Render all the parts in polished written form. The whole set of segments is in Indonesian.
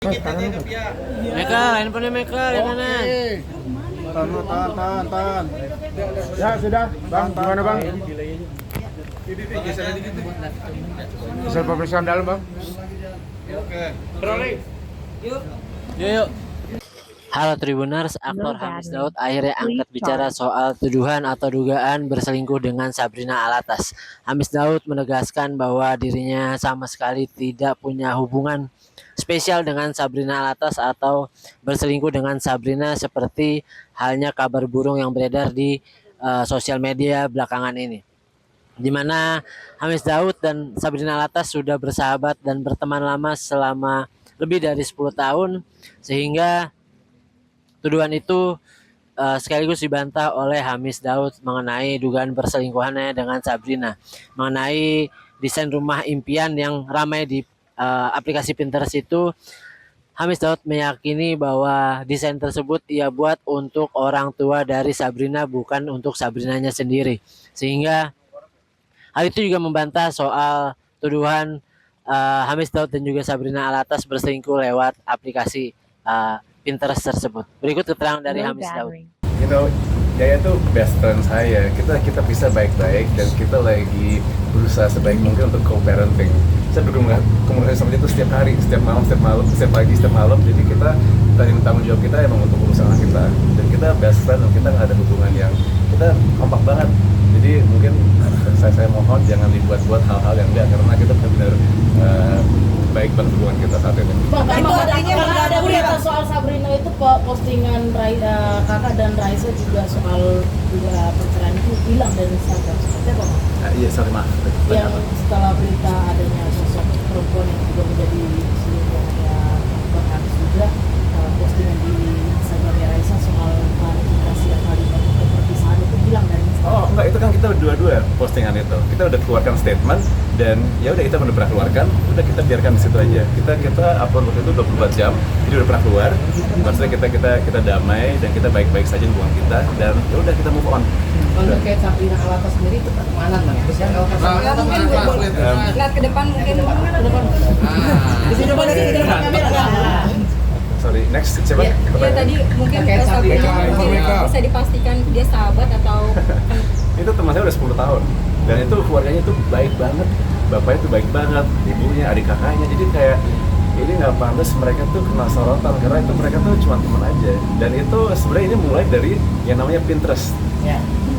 Meka, handphonenya Meka, di kanan. Tahan. Ya sudah, Bang. Gimana Bang? Bisa pemeriksaan dalam Bang? Oke. Yuk. Halo Tribuners, aktor Hamis Daud akhirnya angkat bicara soal tuduhan atau dugaan berselingkuh dengan Sabrina Alatas. Hamis Daud menegaskan bahwa dirinya sama sekali tidak punya hubungan spesial dengan Sabrina Alatas atau berselingkuh dengan Sabrina seperti halnya kabar burung yang beredar di sosial media belakangan ini. Di mana Hamis Daud dan Sabrina Alatas sudah bersahabat dan berteman lama selama lebih dari 10 tahun, sehingga tuduhan itu sekaligus dibantah oleh Hamis Daud mengenai dugaan perselingkuhannya dengan Sabrina, mengenai desain rumah impian yang ramai di aplikasi Pinterest itu. Hamis Daud meyakini bahwa desain tersebut ia buat untuk orang tua dari Sabrina, bukan untuk Sabrinanya sendiri, sehingga hal itu juga membantah soal tuduhan Hamis Daud dan juga Sabrina Alatas berselingkuh lewat aplikasi Pinterest tersebut. Berikut keterangan dari Hamis Daud. You know, Jaya tuh best friend saya. Kita bisa baik-baik dan kita lagi berusaha sebaik mungkin untuk co-parenting. Saya berkomunikasi sama dia tuh setiap hari, setiap malam, setiap pagi, setiap malam. Jadi kita tanggung jawab kita emang untuk urusan anak kita. Dan kita best friend dan kita nggak ada hubungan yang kita kompak banget. Jadi mungkin saya mohon jangan dibuat-buat hal-hal yang enggak, karena kita benar-benar baik banget hubungan kita saat ini. Bang, itu artinya nggak ada berita soal Sabrina itu postingan kakak dan Raisa juga soal juga perceraian itu hilang dari Instagram. Seperti apa, Bang? Iya, sorry maaf. Yang setelah berita adanya sosok perempuan yang juga menjadi selingkuhannya Bang Hamis juga, postingan di Instagram Raisa soal klarifikasi kalimat perpisahan itu hilang dari Instagram. Oh enggak, itu kan kita dua-dua postingan itu. Kita udah keluarkan statement dan ya udah kita udah pernah keluarkan, udah kita biarkan di situ aja. Kita upload waktu itu 24 jam, jadi udah pernah keluar. Maksudnya kita damai dan kita baik-baik saja hubungan kita dan ya udah kita move on. Untuk kayak Sabrina Alatas sendiri itu pertemanan Bang ya? Ya mungkin lihat ke depan mungkin ke depan. Di sini coba dari depan kamera. Sorry, next siapa? Ya tadi mungkin Sabrina mungkin bisa dipastikan dia sahabat atau Itu teman saya udah 10 tahun dan itu keluarganya tuh baik banget, bapaknya tuh baik banget, ibunya, adik kakaknya, jadi kayak ini nggak pantas mereka tuh kena sorotan karena itu mereka tuh cuma teman aja. Dan itu sebenarnya ini mulai dari yang namanya Pinterest.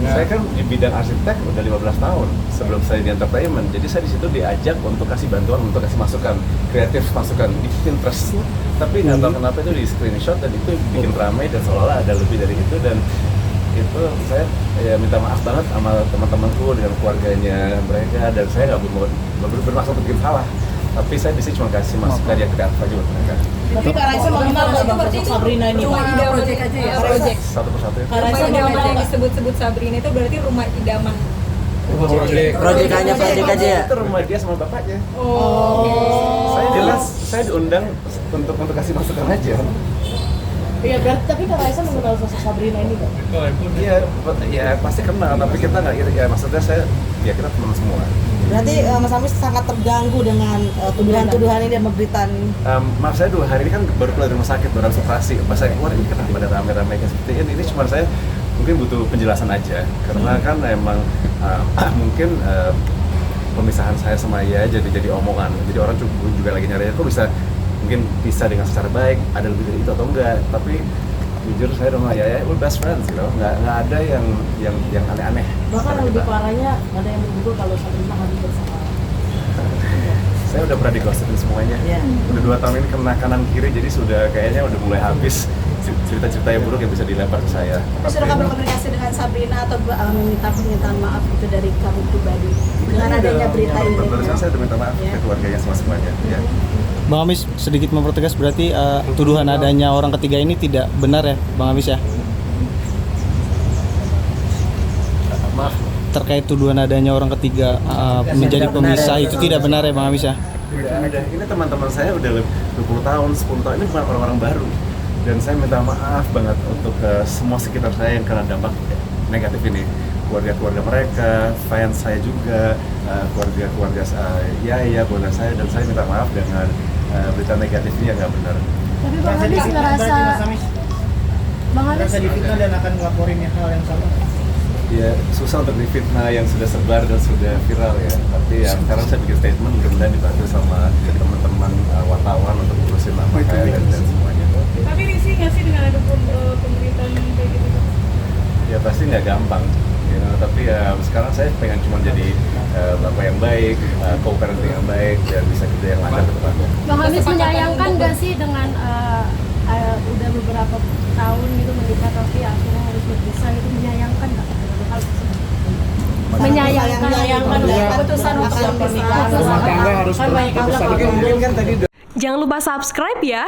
Saya kan di bidang arsitek udah 15 tahun sebelum saya di entertainment, jadi saya di situ diajak untuk kasih bantuan, untuk kasih masukan, kreatif masukan di Pinterest. Tapi nggak tahu kenapa itu di screenshot dan itu bikin ramai dan seolah-olah ada lebih dari itu, dan itu saya ya minta maaf banget sama teman-temanku dengan keluarganya mereka, dan saya nggak bermaksud untuk bikin salah, tapi saya bisa cuma kasih masukan yang kreatif aja buat mereka. Tapi Kak Raisa mengenal nggak Bang sosok Sabrina ini? rumah idaman project aja ya? Project. Satu persatu ya. Kak Raisa Rumah idaman mengenal yang nggak? disebut-sebut Sabrina itu berarti rumah idaman. Project aja ya. Itu rumah dia sama bapaknya. Oh. Saya jelas, saya diundang untuk kasih masukan aja. Iya, berarti tapi Kak Raisa mengenal sosok Sabrina ini Bang? Iya, ya pasti kenal, tapi kita nggak gitu ya, maksudnya saya ya kita teman semua. Berarti Mas Hamis sangat terganggu dengan tuduhan-tuduhan ini dan pemberitaan ini. Maaf, saya 2 hari ini kan baru keluar dari rumah sakit, baru habis operasi. Pas saya keluar ini kenapa ada rame-rame kayak seperti ini cuma saya mungkin butuh penjelasan aja, karena kan emang mungkin pemisahan saya sama Ia jadi omongan, jadi orang juga lagi nyari kok mungkin bisa dengan secara baik, ada lebih dari itu atau enggak. Tapi jujur saya sama Yaya we're best friends gitu, nggak ada yang aneh-aneh. Bahkan yang lebih parahnya ada yang menduga kalau Sabrina harus bersalah. Saya udah pernah digosipin semuanya. Udah 2 tahun ini kena kanan kiri, jadi sudah kayaknya udah mulai habis cerita-cerita yang buruk yang bisa dilempar ke saya. Tapi sudah kamu berkomunikasi dengan Sabrina atau meminta permintaan maaf itu dari kamu pribadi dengan adanya berita ini? Barusan saya udah minta maaf ke keluarganya semuanya. Ya. Bang Hamis sedikit mempertegas, berarti tuduhan adanya orang ketiga ini tidak benar ya Bang Hamis ya? Maaf. Terkait tuduhan adanya orang ketiga menjadi pemisah itu tidak benar ya Bang Hamis ya? Tidak ada. Ini teman-teman saya udah 20 tahun, 10 tahun, ini bukan orang-orang baru. Dan saya minta maaf banget untuk semua sekitar saya yang kena dampak negatif ini. Keluarga-keluarga mereka, fans saya juga, keluarga-keluarga Yaya, keluarga saya, dan saya minta maaf dengan berita negatifnya nggak benar. Tapi Bang Hamis ngerasa Bang Hamis difitnah dan akan ngelaporin hal yang sama. Ya susah untuk difitnah yang sudah sebar dan sudah viral ya. Tapi ya sekarang saya bikin statement, mudah-mudahan dibantu sama teman-teman wartawan untuk ngurusin nama saya dan semuanya. Tapi risih nggak sih dengan ada pemberitaan kayak gitu? Ya pasti nggak gampang. Tapi ya sekarang saya pengen cuma jadi bapak yang baik, co-parenting yang baik, dan bisa kerja yang lancar ke depannya. Bang Hamis menyayangkan nggak sih dengan udah beberapa tahun gitu menikah tapi akhirnya harus berpisah itu, menyayangkan nggak? Menyayangkan keputusan untuk pernikahan. Rumah tangga harus berpisah. Jangan lupa subscribe ya.